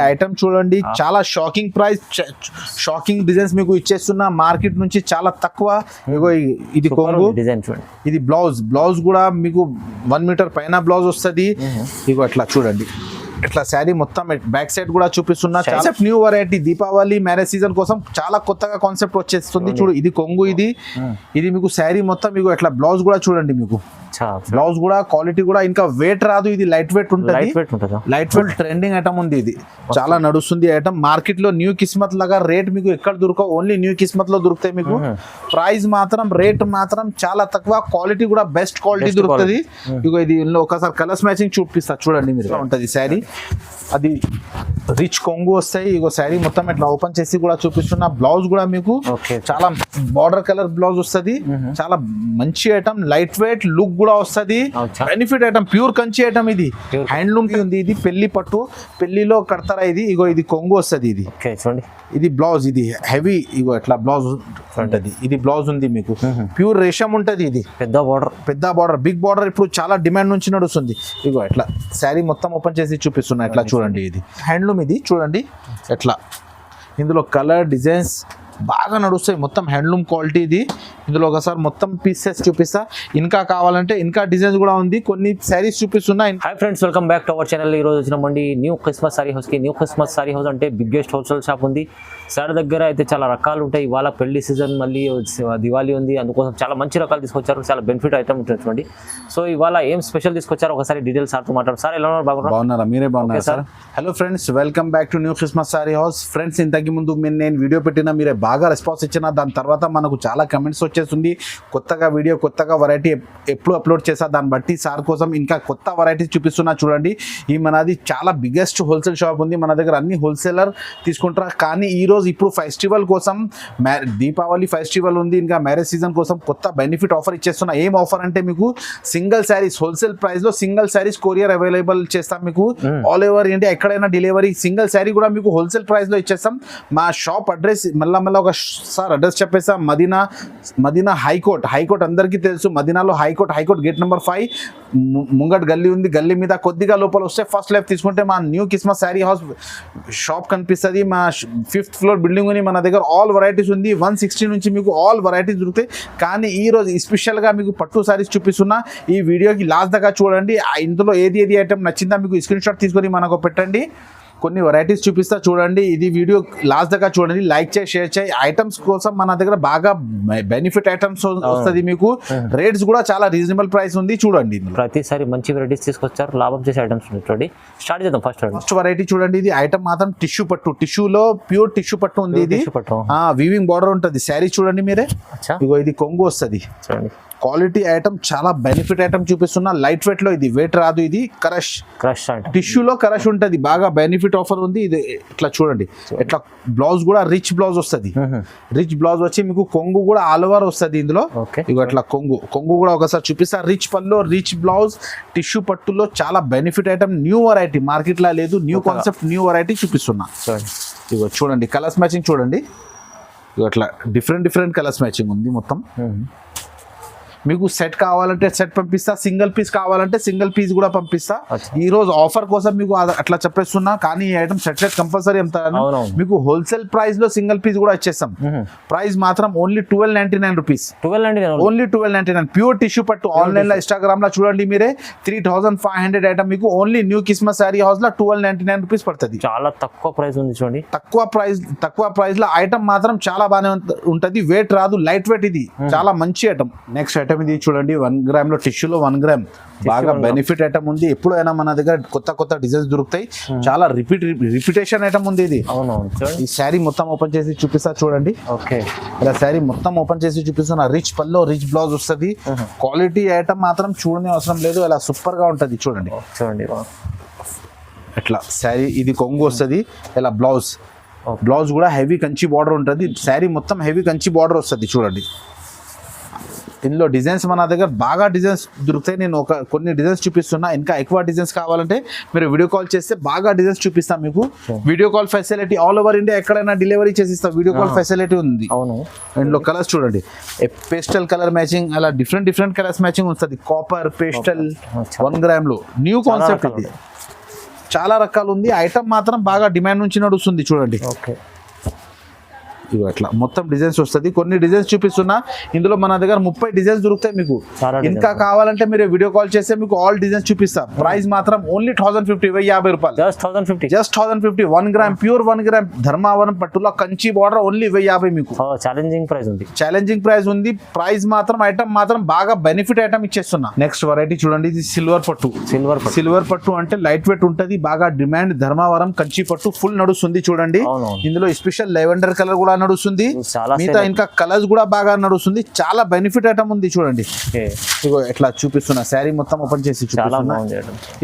Item చూడండి, చాలా shocking price, shocking designs మీకు ఇచ్చేస్తున్నా మార్కెట్ నుంచి చాలా తక్కువ. ఇగో ఇది కొంగు డిజైన్ చూడండి, ఇది బ్లౌజ్ కూడా మీకు 1 మీటర్ పైన బ్లౌజ్ వస్తుంది. ఇగో అట్లా చూడండి, ఇట్లా శారీ మొత్తం బ్యాక్ సైడ్ కూడా చూపిస్తున్నా. చాలా new variety Deepavali marriage season కోసం చాలా కొత్తగా కాన్సెప్ట్ వచ్చేస్తుంది. చూడు ఇది కొంగు, ఇది మీకు శారీ మొత్తం మీకు ఇట్లా బ్లౌజ్ కూడా చూడండి, మీకు బ్లౌజ్ కూడా క్వాలిటీ కూడా ఇంకా వెయిట్ రాదు. ఇది లైట్ వెయిట్ ఉంటుంది, లైట్ వెయిట్ ట్రెండింగ్ ఐటమ్ ఉంది. ఇది చాలా నడుస్తుంది ఐటమ్. మార్కెట్ లో న్యూ కిస్మత్ లాగా రేట్ మీకు ఎక్కడ దొరకవు, ఓన్లీ న్యూ కిస్మత్ లో దొరుకుతాయి మీకు. ప్రైస్ మాత్రం రేట్ మాత్రం చాలా తక్కువ, క్వాలిటీ కూడా బెస్ట్ క్వాలిటీ దొరుకుతుంది. ఇగో ఇది ఒకసారి కలర్స్ మ్యాచింగ్ చూపిస్తా చూడండి, మీరు ఉంటుంది శారీ. అది రిచ్ కొంగు వస్తాయి. ఇగో శారీ మొత్తం ఇట్లా ఓపెన్ చేసి కూడా చూపిస్తున్నా. బ్లౌజ్ కూడా మీకు చాలా బార్డర్ కలర్ బ్లౌజ్ వస్తుంది. చాలా మంచి ఐటమ్, లైట్ వెయిట్ లుక్ కూడా వస్తుంది. Benefit item, pure Kanchi item. ఇది హ్యాండ్లూమ్ ఉంది. ఇది పెళ్లి పట్టు, పెళ్లిలో కడతారా ఇది. ఇగో ఇది కొంగు వస్తుంది. ఇది చూడండి, ఇది బ్లౌజ్, ఇది హెవీ. ఇగో ఇట్లా బ్లౌజ్ ఉంటది. ఇది బ్లౌజ్ ఉంది మీకు, ప్యూర్ రేషం ఉంటది. ఇది పెద్ద బార్డర్ బిగ్ బార్డర్ ఇప్పుడు చాలా డిమాండ్ నుంచి నడుస్తుంది. ఇగో ఇట్లా శారీ మొత్తం ఓపెన్ చేసి చూపిస్తున్నా. ఇట్లా చూడండి, ఇది హ్యాండ్లూమ్. ఇది చూడండి ఎట్లా, ఇందులో కలర్ డిజైన్స్ బాగా నడుస్తాయి. మొత్తం హ్యాండ్లూమ్ క్వాలిటీ. ఇది ఇందులో ఒకసారి మొత్తం పీసెస్ చూపిస్తా. ఇంకా కావాలంటే ఇంకా డిజైన్స్ కూడా ఉంది, కొన్ని శారీస్ చూపిస్తున్నా. Hi friends, welcome back to our channel. ఈ రోజు వచ్చినామండి న్యూ క్రిస్మస్ సారీ హౌస్ కి. న్యూ క్రిస్మస్ సారీ హౌస్ అంటే బిగ్గెస్ట్ హోల్సేల్ షాప్ ఉంది. సారీ దగ్గర అయితే చాలా రకాలు ఉంటాయి. ఇవాళ పెళ్లి సీజన్, మళ్ళీ దివాళీ ఉంది, అందుకోసం చాలా మంచి రకాలు తీసుకొచ్చారు. చాలా బెనిఫిట్ ఐటమ్ ఉంటుంది. సో ఇవాళ ఏం స్పెషల్ తీసుకొచ్చారు ఒకసారి డీటెయిల్స్ సార్తో మాట్లాడు. సార్ ఎలా ఉన్నారు? బాగున్నారా? మీరే బాగున్నారా sir? Hello friends, welcome back to new Christmas sorry house. Friends, ఇంతకు ముందు నేను వీడియో పెట్టినా, మీరే బాగా రెస్పాన్స్ ఇచ్చిన. దాని తర్వాత మనకు చాలా కమెంట్స్ వచ్చేస్తుంది, కొత్తగా వీడియో, కొత్తగా వెరైటీ ఎప్పుడు అప్లోడ్ చేసా. దాన్ని బట్టి సార్ కోసం ఇంకా కొత్త వెరైటీస్ చూపిస్తున్నా. చూడండి, ఈ మనది చాలా బిగ్గెస్ట్ హోల్సేల్ షాప్ ఉంది. మన దగ్గర అన్ని హోల్సేలర్ తీసుకుంటారు. కానీ ఈరోజు ఇప్పుడు ఫెస్టివల్ కోసం, దీపావళి ఫెస్టివల్ ఉంది, ఇంకా మ్యారేజ్ సీజన్ కోసం కొత్త బెనిఫిట్ ఆఫర్ ఇచ్చేస్తున్నా. ఏం ఆఫర్ అంటే మీకు సింగిల్ శారీస్ హోల్సేల్ ప్రైస్ లో సింగిల్ శారీస్ కొరియర్ అవైలబుల్ చేస్తాం మీకు. ఆల్ ఓవర్ ఇండియా ఎక్కడైనా డెలివరీ. సింగిల్ శారీ కూడా మీకు హోల్సేల్ ప్రైస్ లో ఇచ్చేస్తాం. మా షాప్ అడ్రస్ మళ్ళా ఒక సార్ అడ్రస్ చెప్పేసా. మదీనా హైకోర్ట్ అందరికీ తెలుసు. మదీనాలో హైకోర్ట్ గేట్ నెంబర్ 5 ముంగట్ గల్లీ ఉంది. గల్లీ మీద కొద్దిగా లోపల వస్తే ఫస్ట్ లెఫ్ట్ తీసుకుంటే మా new Christmas sari house shop కనిపిస్తుంది. మా 5th ఫ్లోర్ బిల్డింగ్ ఉంది. మన దగ్గర ఆల్ వెరైటీస్ ఉంది. 160 నుంచి మీకు ఆల్ వెరైటీస్ దొరుకుతాయి. కానీ ఈ రోజు స్పెషల్గా మీకు పట్టు శారీస్ చూపిస్తున్నా. ఈ వీడియోకి లాస్ట్ దాకా చూడండి. ఇందులో ఏది ఐటమ్ నచ్చిందా మీకు స్క్రీన్ షాట్ తీసుకొని మనకు పెట్టండి. కొన్ని వెరైటీస్ చూపిస్తా చూడండి. ఇది వీడియో లాస్ట్ దాకా చూడండి. లైక్ చేయి, షేర్ చేయి. ఐటమ్స్ కోసం మన దగ్గర బాగా బెనిఫిట్ ఐటమ్స్ వస్తుంది మీకు. రేట్స్ కూడా చాలా రీజనబుల్ ప్రైస్ ఉంది. చూడండి, ప్రతిసారి మంచి వెరైటీస్ తీసుకొచ్చారు, లాభం చేసే ఐటమ్స్ చూడండి. స్టార్ట్ చేద్దాం. ఫస్ట్ వెరైటీ చూడండి. ఇది ఐటమ్ మాత్రం టిష్యూ పట్టు, టిష్యూలో ప్యూర్ టిష్యూ పట్టు ఉంది. ఇది వీవింగ్ బార్డర్ ఉంటుంది. శారీ చూడండి మీరే. ఇగో ఇది కొంగు వస్తుంది. క్వాలిటీ ఐటమ్, చాలా బెనిఫిట్ ఐటమ్ చూపిస్తున్నా. లైట్ వెయిట్ లో, ఇది వెయిట్ రాదు. ఇది క్రష్ టిష్యూలో క్రష్ ఉంటుంది. బాగా బెనిఫిట్ ఆఫర్ ఉంది. ఇది ఇట్లా చూడండి, ఇట్లా బ్లౌజ్ కూడా రిచ్ బ్లౌజ్ వస్తుంది. రిచ్ బ్లౌజ్ వచ్చి మీకు కొంగు కూడా ఆల్ ఓవర్ వస్తుంది ఇందులో. ఇక ఇట్లా కొంగు కూడా ఒకసారి చూపిస్తా. రిచ్ పల్లో, రిచ్ బ్లౌజ్, టిష్యూ పట్టులో చాలా benefit item. New variety, market లా లేదు. న్యూ కాన్సెప్ట్, న్యూ వెరైటీ చూపిస్తున్నా. ఇగో చూడండి, కలర్స్ మ్యాచింగ్ చూడండి. ఇక అట్లా డిఫరెంట్ కలర్స్ మ్యాచింగ్ ఉంది మొత్తం. మీకు సెట్ కావాలంటే సెట్ పంపిస్తా, సింగిల్ పీస్ కావాలంటే సింగిల్ పీస్ కూడా పంపిస్తా. ఈ రోజు ఆఫర్ కోసం మీకు అట్లా చెప్పేస్తున్నా. కానీ ఈ ఐటమ్ సెట్ కంపల్సరీ అమ్ముతాను మీకు. హోల్సేల్ ప్రైస్ లో సింగిల్ పీస్ కూడా ఇచ్చేస్తాం. ప్రైస్ మాత్రం only 1299 rupees. Only 1299 pure tissue పట్టు. ఆన్లైన్ లో, ఇన్స్టాగ్రామ్ లో చూడండి మీరే. 3500 ఐటమ్ మీకు only new Christmas sari house లో 1299 రూపీస్ పడుతుంది. చాలా తక్కువ ప్రైస్ ఉంది చూడండి. తక్కువ ప్రైస్ లో ఐటమ్ మాత్రం చాలా బాగానే ఉంటది. వెయిట్ రాదు, లైట్ వెయిట్. ఇది చాలా మంచి ఐటమ్. నెక్స్ట్ ఐటమ్ ఇది చూడండి. 1 గ్రామ్ లో, టిష్యూలో 1 గ్రామ్ బాగా బెనిఫిట్ ఐటమ్ ఉంది. ఎప్పుడైనా మన దగ్గర కొత్త డిజైన్స్ దొరుకుతాయి. చాలా రిపిటేషన్ ఐటమ్ ఉంది ఇది. ఈ శారీ మొత్తం ఓపెన్ చేసి చూపిస్తా చూడండి. ఇలా శారీ మొత్తం ఓపెన్ చేసి చూపిస్తున్నా. రిచ్ పల్లో, రిచ్ బ్లౌజ్ వస్తుంది. క్వాలిటీ ఐటమ్ మాత్రం చూడని అవసరం లేదు. ఇలా సూపర్ గా ఉంటది. చూడండి ఇట్లా శారీ. ఇది కొంగు వస్తుంది. ఇలా బ్లౌజ్ కూడా హెవీ కంచి బార్డర్ ఉంటుంది. శారీ మొత్తం హెవీ కంచి బార్డర్ వస్తుంది. చూడండి, ఇందులో డిజైన్స్ మన దగ్గర బాగా డిజైన్స్ దొరుకుతాయి. నేను కొన్ని డిజైన్స్ చూపిస్తున్నా. ఇంకా ఎక్కువ డిజైన్స్ కావాలంటే మీరు వీడియో కాల్ చేస్తే బాగా డిజైన్స్ చూపిస్తాం మీకు. Video call facility all over India ఎక్కడైనా డెలివరీ చేసిస్తాం. వీడియో కాల్ ఫెసిలిటీ ఉంది. ఇందులో కలర్స్ చూడండి. పేస్టల్ కలర్ మ్యాచింగ్, అలా డిఫరెంట్ కలర్స్ మ్యాచింగ్ వస్తుంది. కాపర్, పేస్టల్ 1 గ్రామ్ లో న్యూ కాన్సెప్ట్ ఇది. చాలా రకాలు ఉంది. ఐటమ్ మాత్రం బాగా డిమాండ్ నుంచి నడుస్తుంది చూడండి. ఓకే, ఇగో అట్లా మొత్తం డిజైన్స్ వస్తుంది. కొన్ని డిజైన్స్ చూపిస్తున్నా, ఇందులో మన దగ్గర 30 డిజైన్స్ దొరుకుతాయి మీకు. చాలా ఇంకా కావాలంటే మీరు వీడియో కాల్ చేస్తే మీకు ఆల్ డిజైన్స్ చూపిస్తా. ప్రైస్ మాత్రం ఓన్లీ 1050, 1050 రూపాయలు. Just 1050. 1 gram pure 1 gram Dharmavaram పట్టులో కంచి బార్డర్ ఓన్లీ 1050 మీకు. ఛాలెంజింగ్ ప్రైస్ ఉంది. ప్రైస్ మాత్రం ఐటమ్ మాత్రం బాగా బెనిఫిట్ ఐటమ్ ఇచ్చేస్తున్నా. నెక్స్ట్ వెరైటీ చూడండి, ఇది సిల్వర్ పట్టు అంటే లైట్ వెయిట్ ఉంటది, బాగా డిమాండ్. ధర్మావరం కంచి పట్టు ఫుల్ నడుస్తుంది చూడండి. ఇందులో స్పెషల్ లెవెండర్ కలర్ కూడా నడుస్తుంది, మిగతా ఇంకా కలర్స్ కూడా బాగా నడుస్తుంది. చాలా బెనిఫిట్ ఐటమ్ ఉంది చూడండి. ఇగో ఎట్లా చూపిస్తున్నా, శారీ మొత్తం ఓపెన్ చేసి చూపిస్తున్నా.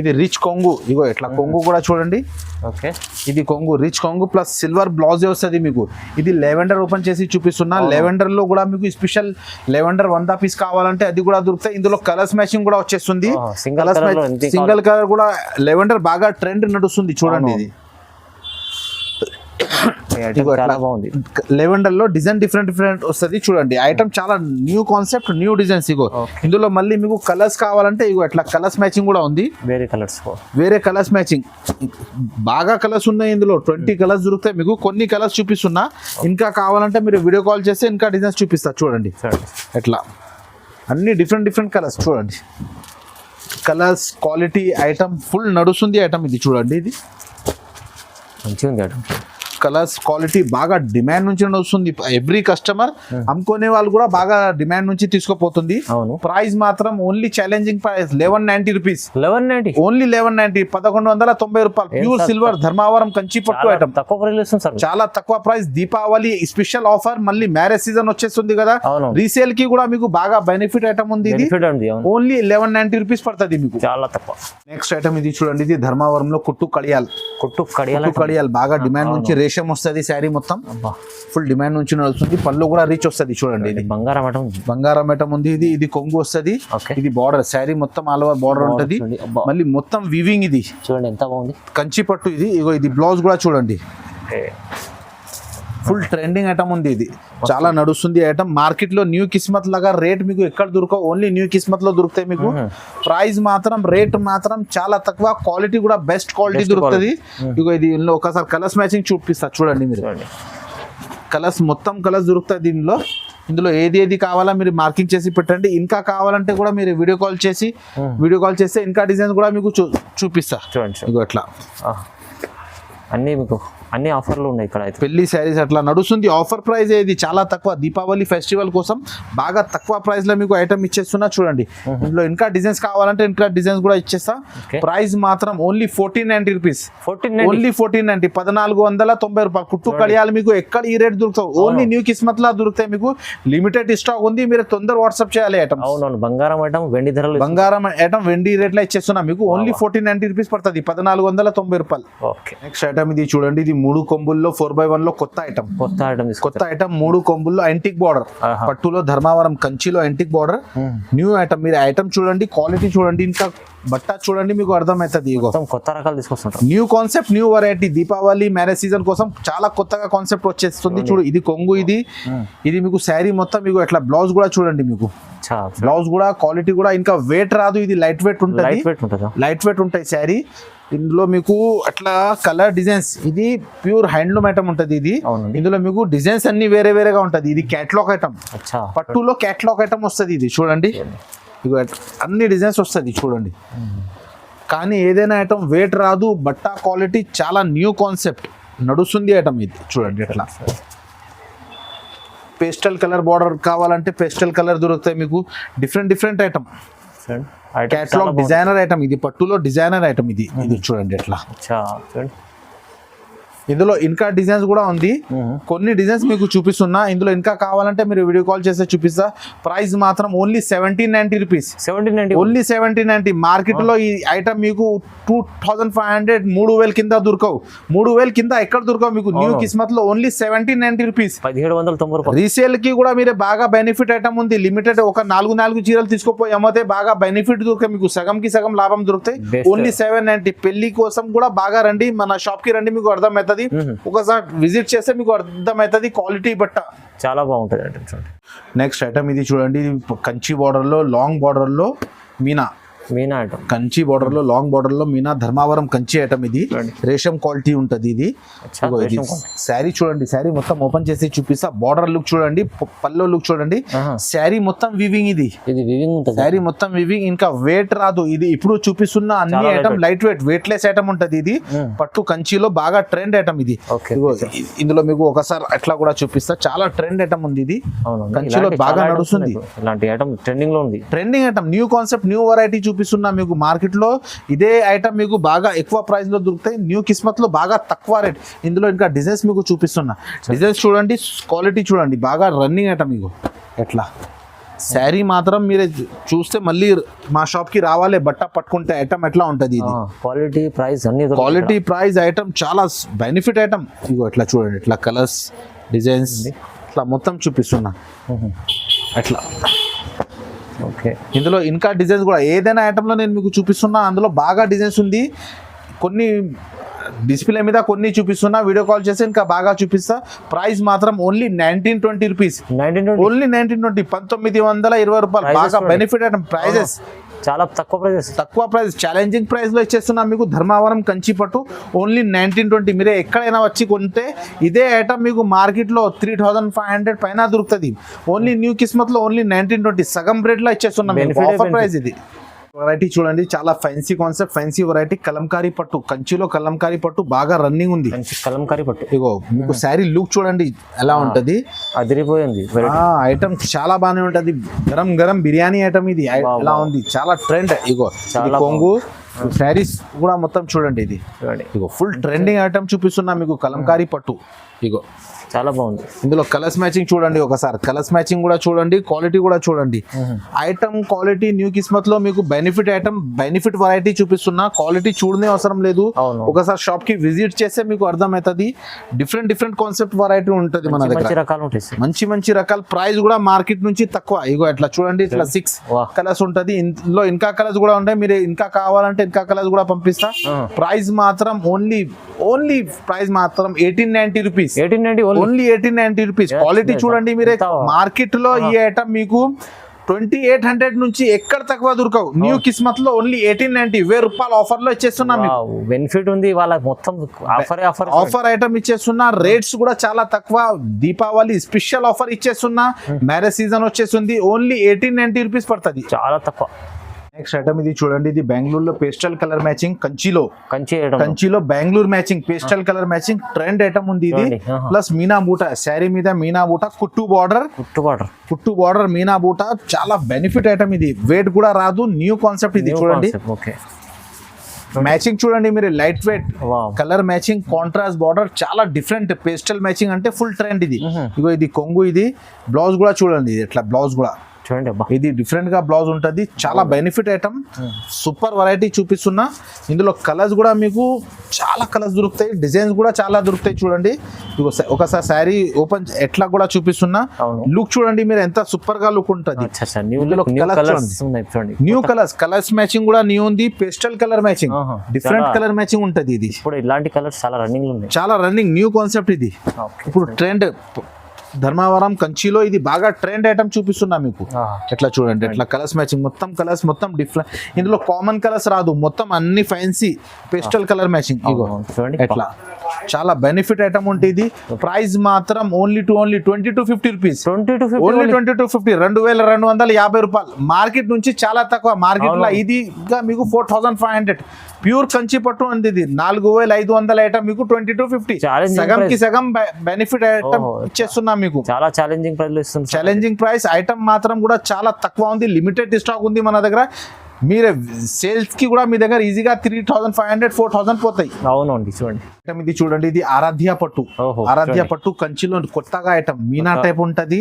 ఇది రిచ్ కొంగు. ఇగో ఎట్లా కొంగు కూడా చూడండి. ఓకే, ఇది కొంగు, రిచ్ కొంగు ప్లస్ సిల్వర్ బ్లౌజ్ వస్తుంది మీకు. ఇది లెవెండర్ ఓపెన్ చేసి చూపిస్తున్నా. లెవెండర్ లో కూడా మీకు స్పెషల్ లెవెండర్ 100 పీస్ కావాలంటే అది కూడా దొరుకుతాయి. ఇందులో కలర్స్ మ్యాచింగ్ కూడా వచ్చేస్తుంది. సింగిల్ కలర్ కూడా లెవెండర్ బాగా ట్రెండ్ నడుస్తుంది చూడండి. ఇది లెవెండర్ లో డిజైన్ డిఫరెంట్ వస్తుంది చూడండి. ఐటమ్ చాలా న్యూ కాన్సెప్ట్, న్యూ డిజైన్స్. ఇగో ఇందులో మళ్ళీ మీకు కలర్స్ కావాలంటే ఇగో ఎట్లా కలర్స్ మ్యాచింగ్ కూడా ఉంది. వేరే కలర్స్ మ్యాచింగ్ బాగా కలర్స్ ఉన్నాయి. ఇందులో 20 కలర్స్ దొరుకుతాయి మీకు. కొన్ని కలర్స్ చూపిస్తున్నా, ఇంకా కావాలంటే మీరు వీడియో కాల్ చేస్తే ఇంకా డిజైన్స్ చూపిస్తా చూడండి. ఎట్లా అన్ని డిఫరెంట్ కలర్స్ చూడండి. కలర్స్ క్వాలిటీ ఐటమ్ ఫుల్ నడుస్తుంది ఐటమ్. ఇది చూడండి, ఇది మంచిగా ఉంది ఐటమ్. కలర్స్ క్వాలిటీ బాగా డిమాండ్ నుంచి వస్తుంది. ఎవ్రీ కస్టమర్ అమ్ముకునే వాళ్ళు కూడా బాగా డిమాండ్ నుంచి తీసుకుపోతుంది. ప్రైస్ మాత్రం only challenging price 1190 rupees. Only 1190, 1190 రూపాయలు. ప్యూర్ సిల్వర్ ధర్మావరం కంచి పట్టు ఐటమ్. చాలా తక్కువ ప్రైస్. దీపావళి స్పెషల్ ఆఫర్, మళ్ళీ మ్యారేజ్ సీజన్ వచ్చేస్తుంది కదా, రీసేల్ కి కూడా మీకు బాగా బెనిఫిట్ ఐటమ్ ఉంది. ఇది ఓన్లీ 1190 రూపీస్ పడుతుంది మీకు, చాలా తక్కువ. నెక్స్ట్ ఐటమ్ ఇది చూడండి, ఇది ధర్మావరంలో కుట్టు కడియాల్ బాగా డిమాండ్ నుంచి రేషం వస్తుంది. శారీ మొత్తం ఫుల్ డిమాండ్ నుంచి నడుస్తుంది. పళ్ళు కూడా రీచ్ వస్తుంది చూడండి. ఇది బంగారం ఐటమ్ ఉంది. ఇది కొంగు వస్తుంది. ఇది బార్డర్, శారీ మొత్తం ఆల్ ఓవర్ బార్డర్ ఉంటది. మళ్ళీ మొత్తం వీవింగ్. ఇది చూడండి ఎంత బాగుంది, కంచి పట్టు. ఇది ఇగో ఇది బ్లౌజ్ కూడా చూడండి. ఫుల్ ట్రెండింగ్ ఐటమ్ ఉంది. ఇది చాలా నడుస్తుంది ఐటమ్. మార్కెట్ లో న్యూ కిస్మత్ లాగా రేట్ మీకు ఎక్కడ దొరకవు, ఓన్లీ న్యూ కిస్మత్ లో దొరుకుతాయి మీకు. ప్రైస్ మాత్రం రేట్ మాత్రం చాలా తక్కువ, క్వాలిటీ కూడా బెస్ట్ క్వాలిటీ దొరుకుతుంది. ఇగో ఇది ఒకసారి కలర్స్ మ్యాచింగ్ చూపిస్తా చూడండి. మీరు కలర్స్ మొత్తం కలర్స్ దొరుకుతాయి దీనిలో. ఇందులో ఏది కావాలా మీరు మార్కింగ్ చేసి పెట్టండి. ఇంకా కావాలంటే కూడా మీరు వీడియో కాల్ చేస్తే ఇంకా డిజైన్ కూడా మీకు చూపిస్తా చూడండి. ఇగో అట్లా అన్ని ఆఫర్లు ఉన్నాయి ఇక్కడ. పెళ్లి శారీస్ అట్లా నడుస్తుంది. ఆఫర్ ప్రైస్ ఇది చాలా తక్కువ. దీపావళి ఫెస్టివల్ కోసం బాగా తక్కువ ప్రైస్ లో మీకు ఐటమ్ ఇచ్చేస్తున్నా చూడండి. ఇందులో ఇంకా డిజైన్స్ కావాలంటే ఇంకా డిజైన్స్ కూడా ఇచ్చేస్తా. ప్రైస్ మాత్రం ఓన్లీ 1490 రూపీస్. ఓన్లీ 1490, 1490 రూపాయలు. కుట్టు కడియాలు మీకు ఎక్కడ ఈ రేట్ దొరుకుతావు, ఓన్లీ న్యూ కిస్మత్ లా దొరుకుతాయి మీకు. లిమిటెడ్ స్టాక్ ఉంది, మీరు తొందర వాట్సాప్ చేయాలి ఐటమ్. బంగారం ఐటమ్ వెండి రేట్ లో ఇచ్చేస్తున్నా మీకు. ఓన్లీ 1490 రూపీస్ పడుతుంది, 1490 రూపాయలు. నెక్స్ట్ ఐటమ్ ఇది చూడండి, ఇది 3 కొంబుల్లో 4x1 లో కొత్త ఐటమ్. 3 కొంబుల్లో యాంటిక్ బార్డర్ పట్టులో ధర్మావరం కంచిలో యాంటిక్ బార్డర్. New item. మీరు ఐటమ్ చూడండి, క్వాలిటీ చూడండి, ఇంకా బట్ట చూడండి, మీకు అర్థమవుతుంది. కొత్త రకాలు తీసుకొస్తుంటాం. New concept, new variety. Deepavali marriage season కోసం చాలా కొత్తగా కాన్సెప్ట్ వచ్చేస్తుంది. చూడు ఇది కొంగు. ఇది మీకు శారీ మొత్తం మీకు ఎట్లా బ్లౌజ్ కూడా చూడండి. మీకు బ్లౌజ్ కూడా క్వాలిటీ కూడా ఇంకా వెయిట్ రాదు. ఇది లైట్ వెయిట్ ఉంటాయి శారీ. ఇందులో మీకు అట్లా కలర్ డిజైన్స్. ఇది ప్యూర్ హ్యాండ్లూమ్ ఐటమ్ ఉంటది. ఇది ఇందులో మీకు డిజైన్స్ అన్ని వేరేగా ఉంటది. ఇది క్యాటలాగ్ ఐటమ్, పట్టులో క్యాటలాగ్ ఐటమ్ వస్తుంది. ఇది చూడండి, అన్ని డిజైన్స్ వస్తుంది చూడండి. కానీ ఏదైనా ఐటమ్ వెయిట్ రాదు. బట్ట క్వాలిటీ చాలా న్యూ కాన్సెప్ట్ నడుస్తుంది ఐటమ్. ఇది చూడండి ఎట్లా. పేస్టల్ కలర్ బార్డర్ కావాలంటే పేస్టల్ కలర్ దొరుకుతాయి మీకు. Different item. Catalogue designer item. ఇది పట్టులో డిజైనర్ ఐటమ్. ఇది చూడండి ఎట్లా. ఇందులో ఇంకా డిజైన్స్ కూడా ఉంది. కొన్ని డిజైన్స్ మీకు చూపిస్తున్నా. ఇందులో ఇంకా కావాలంటే మీరు వీడియో కాల్ చేస్తే చూపిస్తా. ప్రైస్ మాత్రం ఓన్లీ 1790 రూపీస్. ఓన్లీ 1790. మార్కెట్ లో ఈ ఐటమ్ మీకు 2500, 3000 కింద దొరకవు. 3000 కింద ఎక్కడ దొరకవు మీకు. న్యూ కిస్మత్ లో ఓన్లీ 1790 రూపీస్. 1790. రీసేల్ కి కూడా మీరు బాగా బెనిఫిట్ ఐటమ్ ఉంది. లిమిటెడ్ ఒక 4 చీరలు తీసుకుపోయి అమ్మితే బాగా బెనిఫిట్ దొరుకుతాయి మీకు. సగంకి సగం లాభం దొరుకుతాయి. ఓన్లీ 790. పెళ్లి కోసం కూడా బాగా రండి, మన షాప్ కి రండి, మీకు అర్థమవుతుంది. ఒకసారి విజిట్ చేస్తే మీకు అర్థమవుతుంది క్వాలిటీ బట్ట చాలా బాగుంటుంది ఐటమ్. నెక్స్ట్ ఐటమ్ ఇది చూడండి, కంచి బార్డర్ లో లాంగ్ బార్డర్ లో మీనా మీనా ఐటమ్ కంచి బార్డర్ లో లాంగ్ బార్డర్ లో మీనా ధర్మావరం కంచి ఐటమ్ ఇది రేషం క్వాలిటీ ఉంటది ఇది శారీ చూడండి శారీ మొత్తం ఓపెన్ చేసి చూపిస్తా బార్డర్ లుక్ చూడండి పల్లో లుక్ చూడండి శారీ మొత్తం వివింగ్ ఇది వివింగ్ ఉంటుంది శారీ మొత్తం వివింగ్ ఇంకా వెయిట్ రాదు ఇది ఇప్పుడు చూపిస్తున్న అన్ని item light weight less item ఉంటది ఇది పట్టు కంచిలో బాగా ట్రెండ్ ఐటమ్ ఇది ఇందులో మీకు ఒకసారి అట్లా కూడా చూపిస్తా చాలా ట్రెండ్ ఐటమ్ ఉంది ఇది కంచిలో బాగా నడుస్తుంది ఇలాంటి ఐటమ్ ట్రెండింగ్ లో ఉంది trending item new concept new variety చూపిస్తున్నా మీకు మార్కెట్ లో ఇదే ఐటమ్ మీకు బాగా ఎక్కువ ప్రైస్ లో దొరుకుతాయి న్యూ కిస్మత్ లో బాగా తక్కువ రేట్ ఇందులో ఇంకా డిజైన్స్ మీకు చూపిస్తున్నా డిజైన్స్ చూడండి క్వాలిటీ చూడంండి బాగా రన్నింగ్ ఐటమ్ మీకు ఎట్లా శారీ మాత్రం మీరు చూస్తే మళ్ళీ మా షాప్ కి రావాలి బట్ట పట్టుకుంటే ఐటమ్ ఎట్లా ఉంటది ఇది క్వాలిటీ ప్రైస్ అన్ని క్వాలిటీ ప్రైస్ ఐటమ్ చాలా బెనిఫిట్ ఐటమ్ ఇగో ఎట్లా చూడండి ఇట్లా కలర్స్ డిజైన్స్ ఇట్లా మొత్తం చూపిస్తున్నా అట్లా ఓకే ఇందులో ఇంకా డిజైన్స్ కూడా ఏదైనా ఐటమ్ లో నేను మీకు చూపిస్తున్నా అందులో బాగా డిజైన్స్ ఉంది కొన్ని డిస్ప్లే మీద కొన్ని చూపిస్తున్నా వీడియో కాల్ చేసి ఇంకా బాగా చూపిస్తా ప్రైస్ మాత్రం ఓన్లీ 1920 రూపీస్ ఓన్లీ 1920 $1920 బాగా బెనిఫిట్ ఐటమ్ ప్రైజెస్ చాలా తక్కువ ప్రైస్ ఛాలెంజింగ్ ప్రైస్ లో ఇచ్చేస్తున్నా మీకు ధర్మావరం కంచి పట్టు ఓన్లీ 1920 మీరే ఎక్కడైనా వచ్చి కొంటే ఇదే ఐటమ్ మీకు మార్కెట్ లో 3500 పైన దొరుకుతుంది ఓన్లీ న్యూ కిస్మత్ లో ఓన్లీ 1920 సగం రేట్ లో ఇచ్చేస్తున్నాం ఆఫర్ ప్రైస్ ఇది వెరైటీ చూడండి చాలా fancy concept fancy variety Kalamkari పట్టు కంచిలో కలంకారీ పట్టు బాగా రన్నింగ్ ఉంది కలంకారీ పట్టు ఇగో మీకు శారీ లుక్ చూడండి ఎలా ఉంటది అదిరిపోయింది ఐటమ్ చాలా బాగానే ఉంటది గరం గరం బిర్యానీ ఐటమ్ ఇది ఎలా ఉంది చాలా ట్రెండ్ ఇగో కొంగు శారీస్ కూడా మొత్తం చూడండి ఇది ఇగో ఫుల్ ట్రెండింగ్ ఐటమ్ చూపిస్తున్నా మీకు కలంకారీ పట్టు ఇగో చాలా బాగుంది ఇందులో కలర్స్ మ్యాచింగ్ చూడండి ఒకసారి కలర్స్ మ్యాచింగ్ కూడా చూడండి క్వాలిటీ కూడా చూడండి ఐటమ్ క్వాలిటీ న్యూ కిస్మత్ లో మీకు బెనిఫిట్ ఐటమ్ బెనిఫిట్ వెరైటీ చూపిస్తున్నా క్వాలిటీ చూడనే అవసరం లేదు ఒకసారి షాప్ కి విజిట్ చేస్తే మీకు అర్థమవుతుంది డిఫరెంట్ కాన్సెప్ట్ వెరైటీ ఉంటుంది మన దగ్గర మంచి రకాల ప్రైస్ కూడా మార్కెట్ నుంచి తక్కువ ఇగో ఇట్లా చూడండి ఇట్లా 6 కలర్స్ ఉంటది ఇందులో ఇంకా కలర్స్ కూడా ఉంటాయి మీరు ఇంకా కావాలంటే ఇంకా కలర్స్ కూడా పంపిస్తా ప్రైస్ మాత్రం ఓన్లీ ప్రైస్ మాత్రం 1890 రూపీస్ ఓన్లీ 1890 రూపీస్ క్వాలిటీ చూడండి మీరే మార్కెట్ లో ఈ ఐటమ్ మీకు 2800 నుంచి ఎక్కడ తక్కువ దొరకవు న్యూ కిస్మత్ లో ఓన్లీ 1890 ₹1000 ఆఫర్ లో ఇచ్చేస్తున్నాం బెనిఫిట్ ఉంది వాళ్ళ మొత్తం ఆఫర్ ఐటమ్ ఇచ్చేస్తున్నా రేట్స్ కూడా చాలా తక్కువ దీపావళి స్పెషల్ ఆఫర్ ఇచ్చేస్తున్నా మ్యారేజ్ సీజన్ వచ్చేస్తుంది ఓన్లీ 1890 రూపీస్ పడుతుంది చాలా తక్కువ నెక్స్ట్ ఐటమ్ ఇది చూడండి ఇది బెంగళూరులో పేస్టల్ కలర్ మ్యాచింగ్ కంచిలో Bengaluru matching pastel colour matching trend item ఉంది ఇది ప్లస్ మీనా బూట శారీ మీద మీనా బూట కుట్టు బార్డర్ మీనా బూట చాలా బెనిఫిట్ ఐటమ్ ఇది వెయిట్ కూడా రాదు న్యూ కాన్సెప్ట్ ఇది చూడండి మ్యాచింగ్ చూడండి మీరు light weight colour matching contrast border చాలా డిఫరెంట్ పేస్టల్ మ్యాచింగ్ అంటే ఫుల్ ట్రెండ్ ఇది ఇగో ఇది కొంగు ఇది బ్లౌజ్ కూడా చూడండి ఇట్లా బ్లౌజ్ కూడా ఇది డిఫరెంట్ గా బ్లౌజ్ ఉంటది చాలా బెనిఫిట్ ఐటమ్ సూపర్ వెరైటీ చూపిస్తున్నా ఇందులో కలర్స్ కూడా మీకు చాలా కలర్స్ దొరుకుతాయి డిజైన్స్ కూడా చాలా దొరుకుతాయి చూడండి ఒకసారి శారీ ఓపెన్ ఎట్లా కూడా చూపిస్తున్నా లుక్ చూడండి మీరు ఎంత సూపర్ గా లుక్ ఉంటది న్యూ కలర్స్ మ్యాచింగ్ కూడా న్యూ ఉంది pastel colour matching different colour matching ఉంటది ఇది ఇప్పుడు ఇలాంటి కలర్స్ చాలా రన్నింగ్ న్యూ కాన్సెప్ట్ ఇది ఇప్పుడు ట్రెండ్ ధర్మవరం కంచిలో ఇది బాగా ట్రెండ్ ఐటమ్ చూపిస్తున్నా మీకు ఎట్లా చూడండి ఎట్లా కలర్స్ మ్యాచింగ్ మొత్తం డిఫరెంట్ ఇందులో కామన్ కలర్స్ రాదు మొత్తం అన్ని ఫ్యాన్సీ పేస్టల్ కలర్ మ్యాచింగ్ ఇగో ఎట్లా చాలా బెనిఫిట్ ఐటమ్ ఉంటుంది ప్రైస్ మాత్రం ఓన్లీ 2250 రూపీస్ ఓన్లీ 2250 ₹2250 మార్కెట్ నుంచి చాలా తక్కువ మార్కెట్ లో ఇది మీకు 4500 ప్యూర్ కంచి పట్టు ఉంది ఇది 4500 ఐటమ్ మీకు 2250 సగం కి సగం బెనిఫిట్ ఐటమ్ ఇచ్చేస్తున్నా మీకు చాలా ఛాలెంజింగ్ ప్రైస్ ఐటమ్ మాత్రం కూడా చాలా తక్కువ ఉంది లిమిటెడ్ స్టాక్ ఉంది మన దగ్గర మీరే సేల్స్ కి కూడా మీ దగ్గర ఈజీగా 3500-4000 పోతాయి అవునండి చూడండి ఇది చూడండి ఇది ఆరాధ్య పట్టు కంచిలో కొత్తగా ఐటమ్ మీనా టైప్ ఉంటది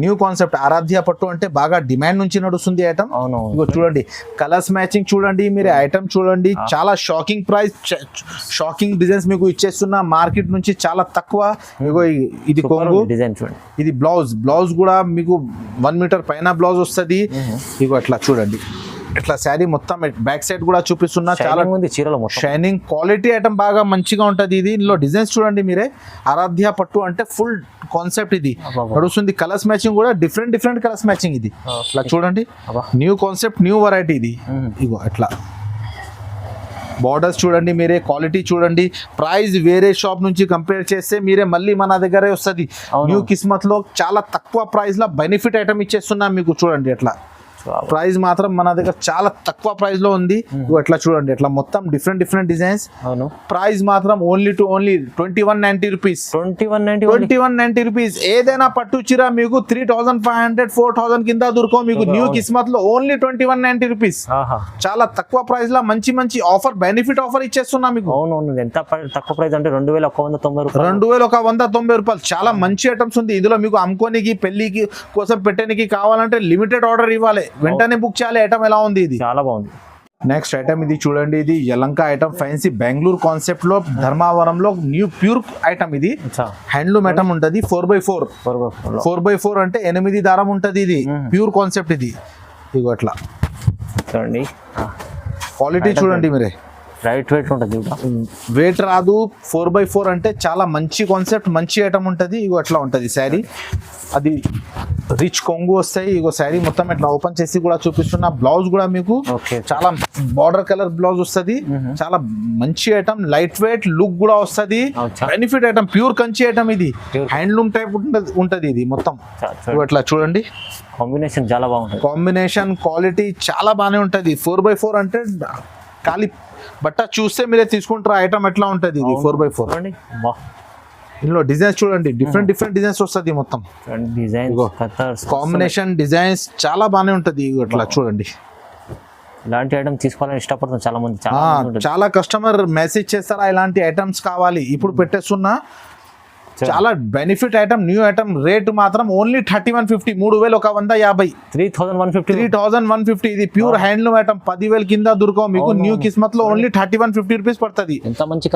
న్యూ కాన్సెప్ట్ ఆరాధ్య పట్టు అంటే బాగా డిమాండ్ నుంచి నడుస్తుంది ఐటమ్ ఇగో చూడండి కలర్స్ మ్యాచింగ్ చూడండి మీరు ఐటమ్ చూడండి చాలా షాకింగ్ ప్రైస్ షాకింగ్ డిజైన్స్ మీకు ఇచ్చేస్తున్నా మార్కెట్ నుంచి చాలా తక్కువ ఇగో ఇది కొంగు డిజైన్ చూడండి ఇది బ్లౌజ్ కూడా మీకు 1 మీటర్ పైన బ్లౌజ్ వస్తుంది ఇగో అట్లా చూడండి ఇట్లా శారీ మొత్తం బ్యాక్ సైడ్ కూడా చూపిస్తున్నా. చాలా ఉంది చీరలో మొత్తం షైనింగ్ క్వాలిటీ ఐటమ్ బాగా మంచిగా ఉంటది. ఇది ఇందులో డిజైన్స్ చూడండి మీరే. ఆరాధ్య పట్టు అంటే ఫుల్ కాన్సెప్ట్ ఇది నడుస్తుంది. కలర్స్ మ్యాచింగ్ కూడా డిఫరెంట్ కలర్స్ మ్యాచింగ్ ఇది. ఇట్లా చూడండి, న్యూ కాన్సెప్ట్, న్యూ వెరైటీ ఇది. ఇగో ఇట్లా బార్డర్స్ చూడండి మీరే, క్వాలిటీ చూడండి. ప్రైస్ వేరే షాప్ నుంచి కంపేర్ చేస్తే మీరే మళ్ళీ మన దగ్గరే వస్తుంది. న్యూ కిస్మత్ లో చాలా తక్కువ ప్రైస్ లో బెనిఫిట్ ఐటమ్ ఇచ్చేస్తున్నాం మీకు. చూడండి ఎట్లా ప్రైస్ మాత్రం మన దగ్గర చాలా తక్కువ ప్రైస్ లో ఉంది. ఎట్లా చూడండి, ఎట్లా మొత్తం డిఫరెంట్ డిజైన్స్. ప్రైస్ మాత్రం ఓన్లీ 2190 రూపీస్. 2190 రూపీస్. ఏదైనా పట్టు చీర మీకు 3500 4000 కింద దొరకవు మీకు. న్యూ కిస్మత్ లో ఓన్లీ 2190 రూపీస్. చాలా తక్కువ ప్రైస్ లో మంచి ఆఫర్, బెనిఫిట్ ఆఫర్ ఇచ్చేస్తున్నా మీకు. అవును, ఎంత తక్కువ ప్రైస్ అంటే 2190 రూపాయలు. 2190 రూపాయలు. చాలా మంచి ఐటమ్స్ ఉంది ఇందులో. మీకు అమ్ముకోనికి, పెళ్లికి కోసం పెట్టడానికి కావాలంటే లిమిటెడ్ ఆర్డర్ ఇవ్వాలి, వెంటనే బుక్ చేయాలి. ఐటమ్ ఎలా ఉంది ఇది? చాలా బాగుంది. నెక్స్ట్ ఐటమ్ ఇది చూడండి. ఇది యలంక ఐటమ్, ఫ్యాన్సీ బెంగళూరు కాన్సెప్ట్ లో ధర్మావరంలో న్యూ ప్యూర్ ఐటమ్ ఇది. హ్యాండ్లూమ్ ఐటమ్ ఉంటది. 4x4 అంటే 8 దారం ఉంటది. ఇది ప్యూర్ కాన్సెప్ట్ ఇది. ఇగో అట్లా చూడండి, క్వాలిటీ చూడండి మీరే. రైట్ వెయిట్ ఉంటుంది, వెయిట్ రాదు. 4x4 అంటే చాలా మంచి కాన్సెప్ట్, మంచి ఐటమ్ ఉంటుంది. ఇగో అట్లా ఉంటుంది శారీ. అది రిచ్ కొంగు వస్తాయి. ఇగో శారీ మొత్తం ఇట్లా ఓపెన్ చేసి కూడా చూపిస్తున్నా. బ్లౌజ్ కూడా మీకు చాలా బార్డర్ కలర్ బ్లౌజ్ వస్తుంది. చాలా మంచి ఐటమ్, లైట్ వెయిట్ లుక్ కూడా వస్తుంది. Benefit item, pure Kanchi item ఇది. హ్యాండ్లూమ్ టైప్ ఉంటది ఇది మొత్తం. ఇట్లా చూడండి, కాంబినేషన్ చాలా బాగుంటుంది. కాంబినేషన్ క్వాలిటీ చాలా బాగానే ఉంటది. 4x4 అంటే ఖాళీ బట్ట చూస్తే మీరే తీసుకుంటారు. ఐటమ్ ఎట్లా ఉంటది ఇది 4x4. ఇందులో డిజైన్స్ చూడండి, డిఫరెంట్ డిజైన్స్ వస్తుంది మొత్తం. కాంబినేషన్ డిజైన్స్ చాలా బాగానే ఉంటది. ఇట్లా చూడండి, ఇలాంటి ఐటమ్ తీసుకోవాలని ఇష్టపడుతుంది చాలా మంది. చాలా కస్టమర్ మెసేజ్ చేస్తారా ఇలాంటి ఐటమ్స్ కావాలి. ఇప్పుడు పెట్టేస్తున్నా. చాలా benefit item, new item. Rate మాత్రం ఓన్లీ 3150. 3150. 3150. ఇది ప్యూర్ హ్యాండ్లూమ్ ఐటమ్. 10,000 కింద దొరకవు మీకు. న్యూ కిస్మత్ లో ఓన్లీ 3150 రూపీస్ పడుతుంది. ఎంత మంచి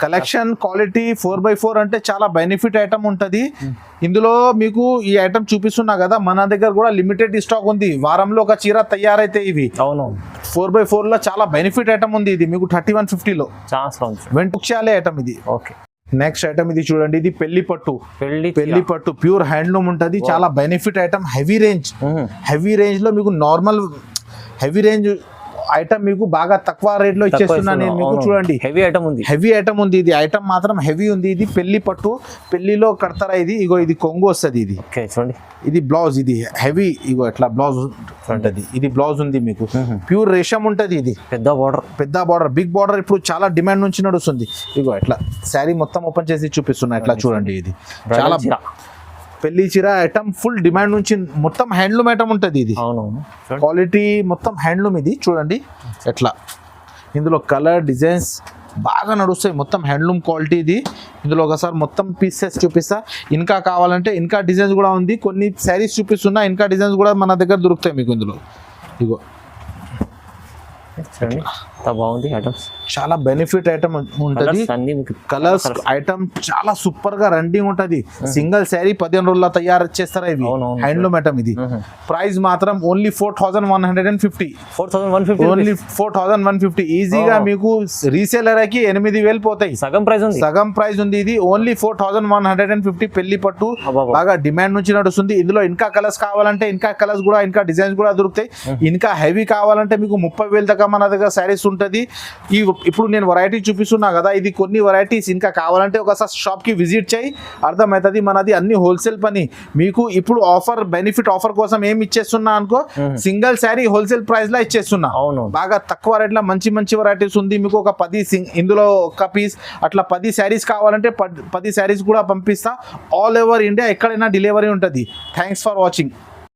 కలెక్షన్ క్వాలిటీ. 4x4 అంటే చాలా బెనిఫిట్ ఐటమ్ ఉంటది. ఇందులో మీకు ఈ ఐటమ్ చూపిస్తున్నా కదా, మన దగ్గర కూడా లిమిటెడ్ స్టాక్ ఉంది. వారంలో ఒక చీర తయారైతే ఇవి. అవును, 4x4 లో చాలా బెనిఫిట్ ఐటమ్ ఉంది. ఇది మీకు 3150 లో వెంట చేయాలి ఐటమ్ ఇది. ఓకే, నెక్స్ట్ ఐటమ్ ఇది చూడండి. ఇది పెళ్లి పట్టు ప్యూర్ హ్యాండ్లూమ్ ఉంటది. చాలా బెనిఫిట్ ఐటమ్. హెవీ రేంజ్ లో మీకు నార్మల్ హెవీ రేంజ్ ఐటమ్ మీకు బాగా తక్కువ రేట్ లో ఇచ్చేస్తున్నా నేను మీకు. చూడండి, హెవీ ఐటమ్ ఉంది. ఇది ఐటమ్ మాత్రం హెవీ ఉంది. ఇది పెళ్లి పట్టు, పెళ్లిలో కడతారా ఇది. ఇగో ఇది కొంగు వస్తుంది. ఇది చూడండి, ఇది బ్లౌజ్. ఇది హెవీ. ఇగో ఎట్లా బ్లౌజ్ ఉంటది. ఇది బ్లౌజ్ ఉంది మీకు. ప్యూర్ రేషం ఉంటది. ఇది పెద్ద బార్డర్, బిగ్ బార్డర్. ఇప్పుడు చాలా డిమాండ్ నుంచి నడుస్తుంది. ఇగో ఎట్లా శారీ మొత్తం ఓపెన్ చేసి చూపిస్తున్నా. ఎట్లా చూడండి, ఇది చాలా పెళ్లి చీర ఐటమ్. ఫుల్ డిమాండ్ నుంచి మొత్తం హ్యాండ్లూమ్ ఐటమ్ ఉంటుంది. ఇది క్వాలిటీ మొత్తం హ్యాండ్లూమ్. ఇది చూడండి ఎట్లా. ఇందులో కలర్ డిజైన్స్ బాగా నడుస్తాయి. మొత్తం హ్యాండ్లూమ్ క్వాలిటీ ఇది. ఇందులో ఒకసారి మొత్తం పీసెస్ చూపిస్తా. ఇంకా కావాలంటే ఇంకా డిజైన్స్ కూడా ఉంది. కొన్ని శారీస్ చూపిస్తున్నా. ఇంకా డిజైన్స్ కూడా మన దగ్గర దొరుకుతాయి మీకు ఇందులో. ఇగో బాగుంది ఐటమ్స్. చాలా బెనిఫిట్ ఐటమ్ ఉంటది. కలర్స్ ఐటమ్ చాలా సూపర్ గా రన్నింగ్ ఉంటది. సింగిల్ శారీ 15 రోజుల్లో తయారు చేస్తారా ఇవి. హ్యాండ్లూమ్ ఐటమ్ ఇది. ప్రైస్ మాత్రం ఓన్లీ 4150. ఓన్లీ 4150. ఈజీగా మీకు రీసేలర్ కి 8000 పోతాయి. సగం ప్రైస్ ఉంది. ఇది ఓన్లీ 4150. పెళ్లి పట్టు బాగా డిమాండ్ నుంచి నడుస్తుంది. ఇందులో ఇంకా కలర్స్ కావాలంటే ఇంకా కలర్స్ కూడా, ఇంకా డిజైన్స్ కూడా దొరుకుతాయి. ఇంకా హెవీ కావాలంటే మీకు 30,000 దాకా మన దగ్గర శారీస్ ఉంటది. ఇప్పుడు నేను వెరైటీ చూపిస్తున్నా కదా, ఇది కొన్ని వెరైటీస్. ఇంకా కావాలంటే ఒకసారి షాప్ కి విజిట్ చేయి, అర్థమవుతుంది. మనది అన్ని హోల్సేల్ పని. మీకు ఇప్పుడు ఆఫర్, బెనిఫిట్ ఆఫర్ కోసం ఏమి ఇచ్చేస్తున్నా అనుకో, సింగిల్ శారీ హోల్సేల్ ప్రైస్ లో ఇచ్చేస్తున్నా. బాగా తక్కువ రేట్ లో మంచి వెరైటీస్ ఉంది మీకు. ఒక 10 ఇందులో ఒక పీస్ అట్లా 10 శారీస్ కావాలంటే 10 శారీస్ కూడా పంపిస్తా. ఆల్ ఓవర్ ఇండియా ఎక్కడైనా డెలివరీ ఉంటుంది. Thanks for watching.